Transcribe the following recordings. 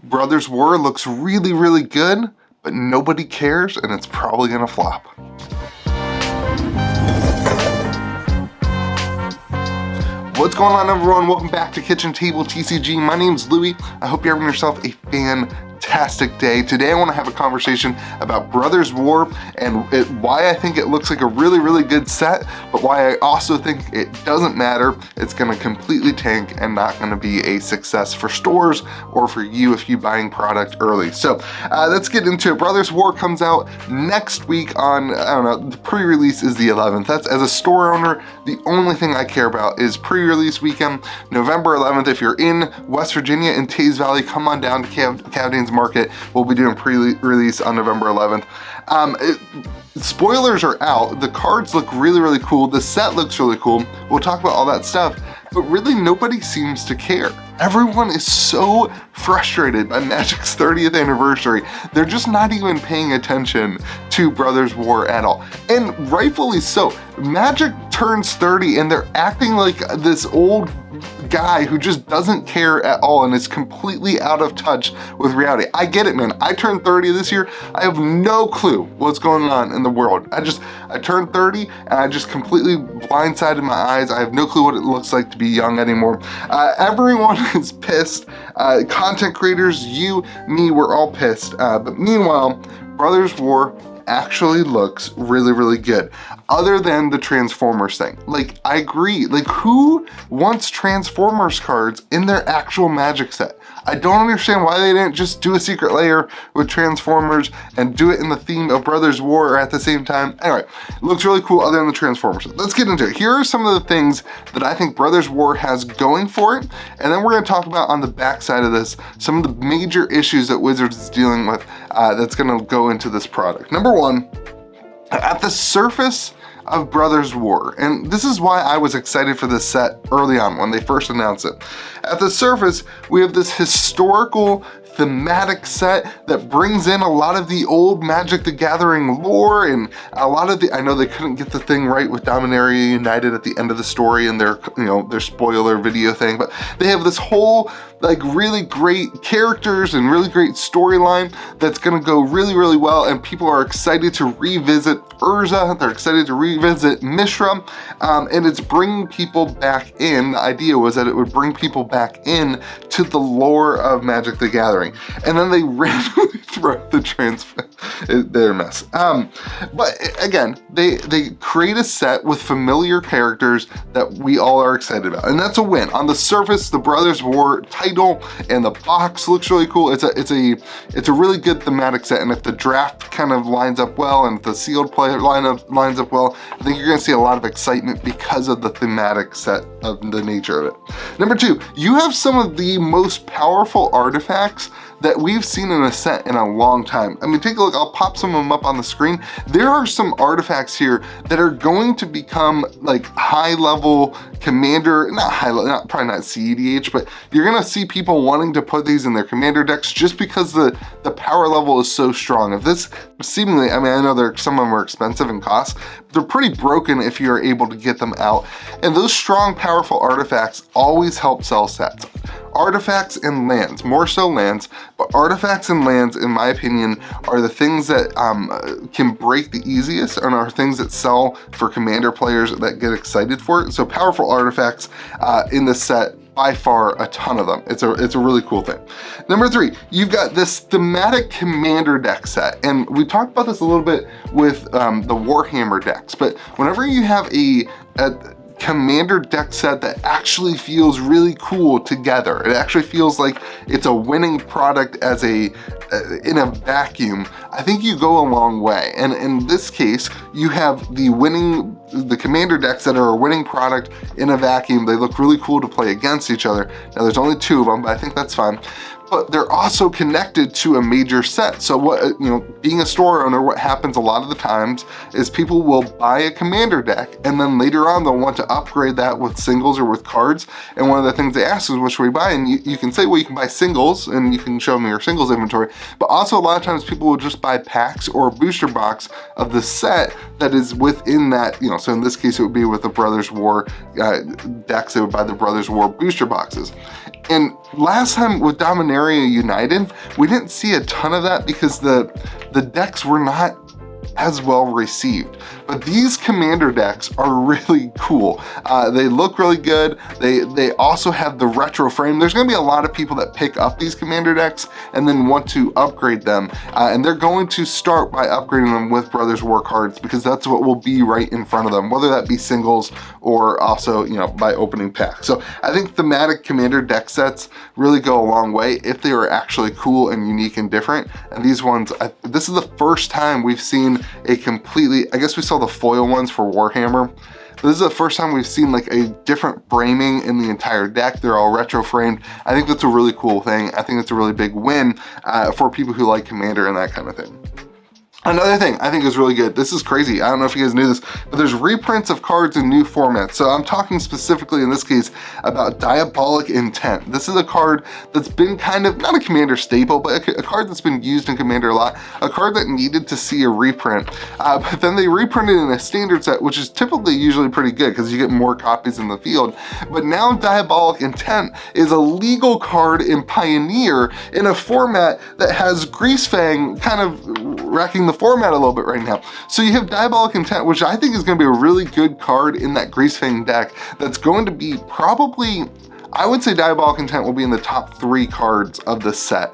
Brothers War looks really, really good, but nobody cares, and it's probably gonna flop. What's going on, everyone? Welcome back to Kitchen Table TCG. My name's Louie. I hope you're having yourself a fantastic day. Today I want to have a conversation about Brothers War and why I think it looks like a really, really good set, but why I also think it doesn't matter. It's going to completely tank and not going to be a success for stores or for you if you're buying product early. So let's get into it. Brothers War comes out next week on, I don't know, the pre-release is the 11th. That's, as a store owner, the only thing I care about is pre-release weekend, November 11th. If you're in West Virginia in Taze Valley, come on down to Cavadian's Market. We'll be doing pre-release on November 11th. Spoilers are out. The cards look really, really cool. The set looks really cool. We'll talk about all that stuff, but really nobody seems to care. Everyone is so frustrated by Magic's 30th anniversary. They're just not even paying attention to Brothers War at all. And rightfully so. Magic turns 30 and they're acting like this old guy who just doesn't care at all and is completely out of touch with reality. I get it, man. I turned 30 this year. I have no clue what's going on in the world. I turned 30 and I just completely blindsided my eyes. I have no clue what it looks like to be young anymore. Everyone is pissed. Content creators, you, me, we're all pissed. But meanwhile, Brothers War actually looks really, really good. Other than the Transformers thing. Like, I agree. Like, who wants Transformers cards in their actual Magic set? I don't understand why they didn't just do a secret layer with Transformers and do it in the theme of Brothers War at the same time. Anyway, it looks really cool other than the Transformers. Let's get into it. Here are some of the things that I think Brothers War has going for it, and then we're going to talk about on the backside of this some of the major issues that Wizards is dealing with that's going to go into this product. Number one, at the surface of Brothers War, and this is why I was excited for this set early on when they first announced it. At the surface, we have this historical thematic set that brings in a lot of the old Magic the Gathering lore and a lot of the, I know they couldn't get the thing right with Dominaria United at the end of the story and their, their spoiler video thing, but they have this whole like really great characters and really great storyline that's gonna go really, really well, and people are excited to revisit Urza, they're excited to revisit Mishra, and it's bringing people back in. The idea was that it would bring people back in to the lore of Magic the Gathering, and then they randomly throw the they're a mess. But again, they create a set with familiar characters that we all are excited about, and that's a win. On the surface, the Brothers War title and the box looks really cool. It's a really good thematic set, and if the draft kind of lines up well and if the sealed play lineup lines up well, I think you're gonna see a lot of excitement because of the thematic set of the nature of it. Number two, you have some of the most powerful artifacts that we've seen in a set in a long time. I mean, take a look, I'll pop some of them up on the screen. There are some artifacts here that are going to become like high level commander, not high level, probably not CEDH, but you're gonna see people wanting to put these in their commander decks just because the power level is so strong. If this seemingly, I mean, I know some of them are expensive and cost, but they're pretty broken if you're able to get them out. And those strong, powerful artifacts always help sell sets. Artifacts and lands, more so lands, but artifacts and lands, in my opinion, are the things that can break the easiest and are things that sell for commander players that get excited for it. So powerful artifacts in the set, by far a ton of them. It's a really cool thing. Number three, you've got this thematic commander deck set, and we talked about this a little bit with the Warhammer decks, but whenever you have a commander deck set that actually feels really cool together, it actually feels like it's a winning product as in a vacuum, I think you go a long way. And in this case, you have the commander decks that are a winning product in a vacuum. They look really cool to play against each other. Now there's only two of them, but I think that's fine. But they're also connected to a major set. So what, being a store owner, what happens a lot of the times is people will buy a commander deck and then later on they'll want to upgrade that with singles or with cards. And one of the things they ask is, what should we buy? And you can say, well, you can buy singles and you can show them your singles inventory. But also a lot of times people will just buy packs or a booster box of the set that is within that, so in this case it would be with the Brothers War decks, they would buy the Brothers War booster boxes. And last time with Dominaria United, we didn't see a ton of that because the decks were not as well received. But these commander decks are really cool. They look really good. They also have the retro frame. There's gonna be a lot of people that pick up these commander decks and then want to upgrade them. And they're going to start by upgrading them with Brothers War cards because that's what will be right in front of them, whether that be singles or also, you know, by opening packs. So I think thematic commander deck sets really go a long way if they are actually cool and unique and different. And these ones, this is the first time we've seen a completely, I guess we saw the foil ones for Warhammer, but this is the first time we've seen like a different framing in the entire deck. They're all retro framed. I think that's a really cool thing. I think it's a really big win for people who like Commander and that kind of thing. Another thing I think is really good, this is crazy, I don't know if you guys knew this, but there's reprints of cards in new formats. So I'm talking specifically in this case about Diabolic Intent. This is a card that's been kind of, not a Commander staple, but a card that's been used in Commander a lot, a card that needed to see a reprint. But then they reprinted it in a standard set, which is typically usually pretty good because you get more copies in the field. But now Diabolic Intent is a legal card in Pioneer in a format that has Greasefang kind of wrecking the format a little bit right now. So you have Diabolic Intent, which I think is going to be a really good card in that Greasefang deck that's going to be probably, I would say Diabolic Intent will be in the top 3 cards of the set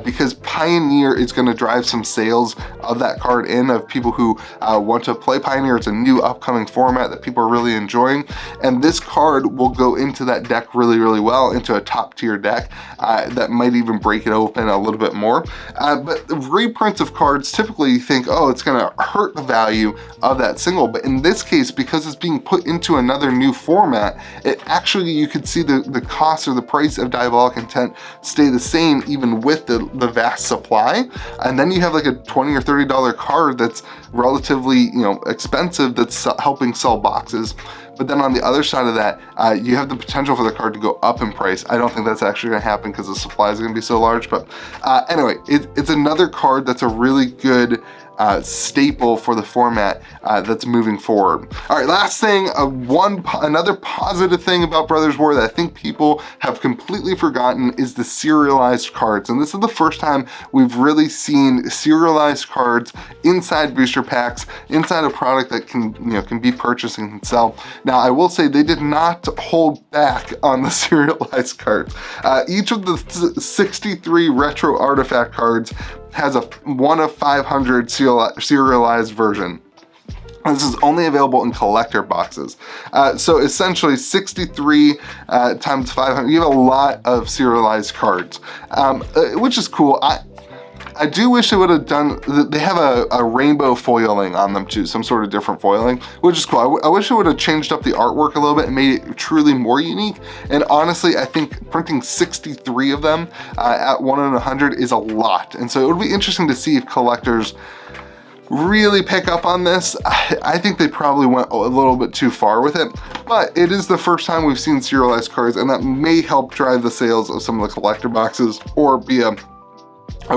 because Pioneer is going to drive some sales of that card in, of people who want to play Pioneer. It's a new upcoming format that people are really enjoying, and this card will go into that deck really, really well, into a top tier deck that might even break it open a little bit more. But reprints of cards, typically you think, oh, it's going to hurt the value of that single, but in this case, because it's being put into another new format, it actually, you could see the cost or the price of Diabolic Intent stay the same even with the vast supply. And then you have like a $20 or $30 card that's relatively, you know, expensive, that's helping sell boxes. But then on the other side of that, you have the potential for the card to go up in price. I don't think that's actually gonna happen because the supply is gonna be so large. But anyway, it's another card that's a really good staple for the format that's moving forward. All right, last thing, another positive thing about Brothers War that I think people have completely forgotten is the serialized cards. And this is the first time we've really seen serialized cards inside booster packs, inside a product that can be purchased and sell. Now, I will say they did not hold back on the serialized cards. Each of the 63 retro artifact cards has a 1 of 500 serialized version. This is only available in collector boxes. So essentially 63 times 500, you have a lot of serialized cards, which is cool. I do wish they would have done, they have a rainbow foiling on them too, some sort of different foiling, which is cool. I wish it would have changed up the artwork a little bit and made it truly more unique. And honestly, I think printing 63 of them at 1 in 100 is a lot. And so it would be interesting to see if collectors really pick up on this. I think they probably went a little bit too far with it, but it is the first time we've seen serialized cards, and that may help drive the sales of some of the collector boxes or be a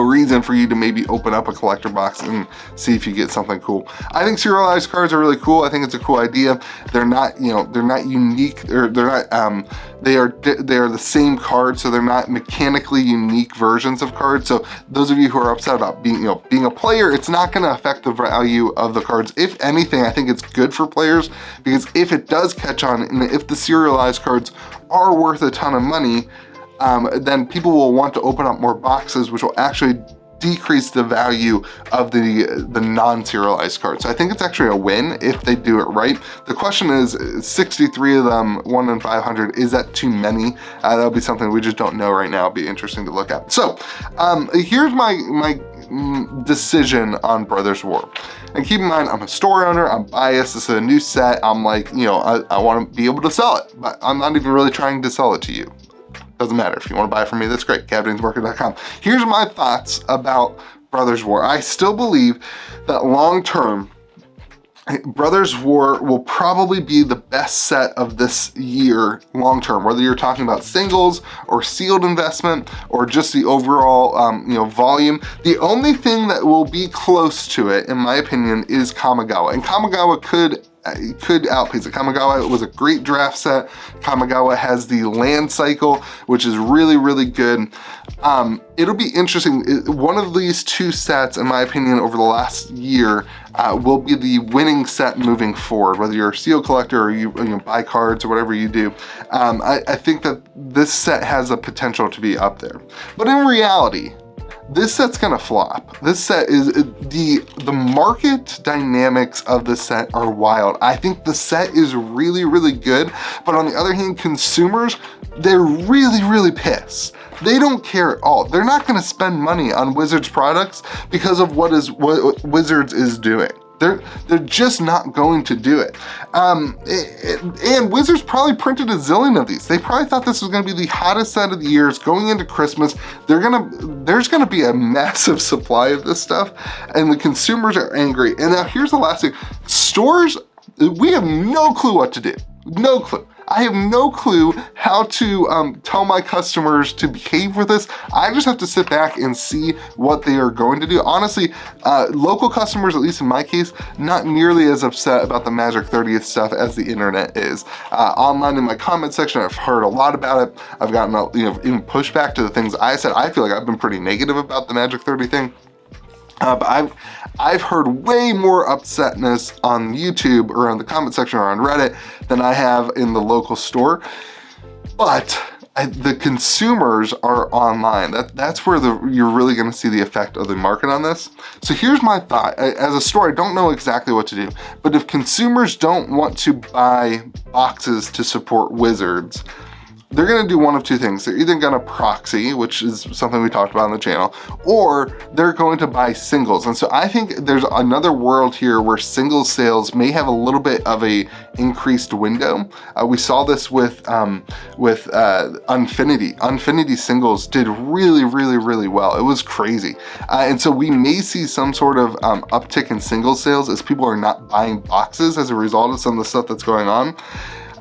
reason for you to maybe open up a collector box and see if you get something cool. I think serialized cards are really cool. I think it's a cool idea. They're not, they're not unique, or they are the same card, so they're not mechanically unique versions of cards. So those of you who are upset about being a player, it's not going to affect the value of the cards. If anything, I think it's good for players, because if it does catch on, and if the serialized cards are worth a ton of money, then people will want to open up more boxes, which will actually decrease the value of the non-serialized cards. So I think it's actually a win if they do it right. The question is, 63 of them, 1 in 500, is that too many? That'll be something we just don't know right now. It'll be interesting to look at. So here's my decision on Brothers War. And keep in mind, I'm a store owner, I'm biased, this is a new set, I'm like, I want to be able to sell it, but I'm not even really trying to sell it to you. Doesn't matter. If you want to buy it from me, that's great. CaptainsMarket.com. Here's my thoughts about Brothers War. I still believe that long term, Brothers War will probably be the best set of this year long term, whether you're talking about singles or sealed investment or just the overall volume. The only thing that will be close to it, in my opinion, is Kamigawa. And Kamigawa could could outpace it. Kamigawa was a great draft set. Kamigawa has the land cycle, which is really, really good. It'll be interesting. One of these two sets, in my opinion, over the last year, will be the winning set moving forward, whether you're a seal collector or you buy cards or whatever you do. I think that this set has the potential to be up there. But in reality, this set's gonna flop. This set is, the market dynamics of the set are wild. I think the set is really, really good, but on the other hand, consumers, they're really, really pissed. They don't care at all. They're not gonna spend money on Wizards products because of what Wizards is doing. They're just not going to do it. And Wizards probably printed a zillion of these. They probably thought this was gonna be the hottest set of the years going into Christmas. There's gonna be a massive supply of this stuff, and the consumers are angry. And now here's the last thing. Stores, we have no clue what to do. No clue. I have no clue how to tell my customers to behave with this. I just have to sit back and see what they are going to do. Honestly, local customers, at least in my case, not nearly as upset about the Magic 30th stuff as the internet is. Online in my comment section, I've heard a lot about it. I've gotten even pushback to the things I said. I feel like I've been pretty negative about the Magic 30 thing. But I've heard way more upsetness on YouTube or on the comment section or on Reddit than I have in the local store. But the consumers are online. That's where you're really gonna see the effect of the market on this. So here's my thought. As a store, I don't know exactly what to do, but if consumers don't want to buy boxes to support Wizards, they're gonna do one of two things. They're either gonna proxy, which is something we talked about on the channel, or they're going to buy singles. And so I think there's another world here where single sales may have a little bit of a increased window. We saw this with Unfinity. Unfinity singles did really, really, really well. It was crazy. And so we may see some sort of uptick in single sales as people are not buying boxes as a result of some of the stuff that's going on.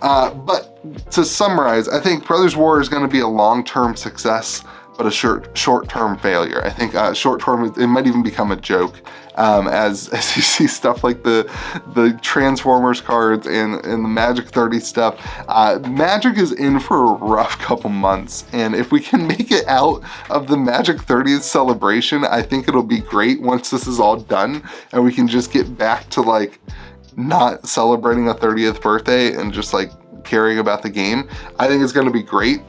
But to summarize, I think Brothers War is going to be a long-term success, but a short-term failure. I think short-term, it might even become a joke as you see stuff like the Transformers cards and the Magic 30 stuff. Magic is in for a rough couple months, and if we can make it out of the Magic 30th celebration, I think it'll be great once this is all done, and we can just get back to like not celebrating a 30th birthday and just like caring about the game. I think it's gonna be great.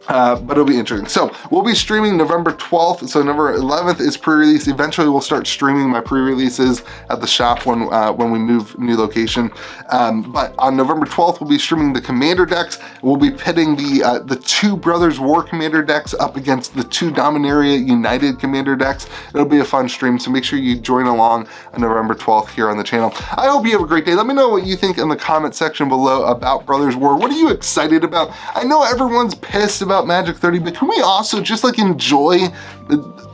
But it'll be interesting. So we'll be streaming November 12th. So November 11th is pre-release. Eventually we'll start streaming my pre-releases at the shop when we move new location. But on November 12th, we'll be streaming the Commander decks. We'll be pitting the two Brothers War Commander decks up against the two Dominaria United Commander decks. It'll be a fun stream, so make sure you join along on November 12th here on the channel. I hope you have a great day. Let me know what you think in the comment section below about Brothers War. What are you excited about? I know everyone's pissed about Magic 30, but can we also just like enjoy,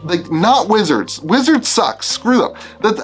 like, not Wizards? Wizards sucks, screw them.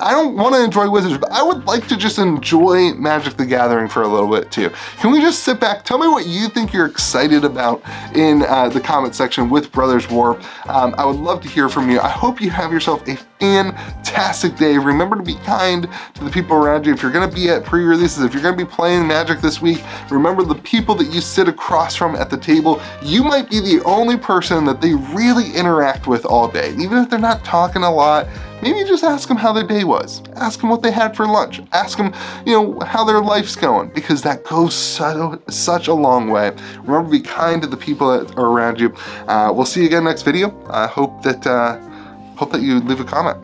I don't want to enjoy Wizards, but I would like to just enjoy Magic the Gathering for a little bit too. Can we just sit back, tell me what you think you're excited about in the comment section with Brothers War. I would love to hear from you. I hope you have yourself a fantastic day. Remember to be kind to the people around you. If you're gonna be at pre-releases, if you're gonna be playing Magic this week, remember the people that you sit across from at the table. You might be the only person that they really interact with all day. Even if they're not talking a lot, maybe just ask them how their day was. Ask them what they had for lunch. Ask them, how their life's going, because that goes such a long way. Remember to be kind to the people that are around you. We'll see you again next video. I hope that you leave a comment.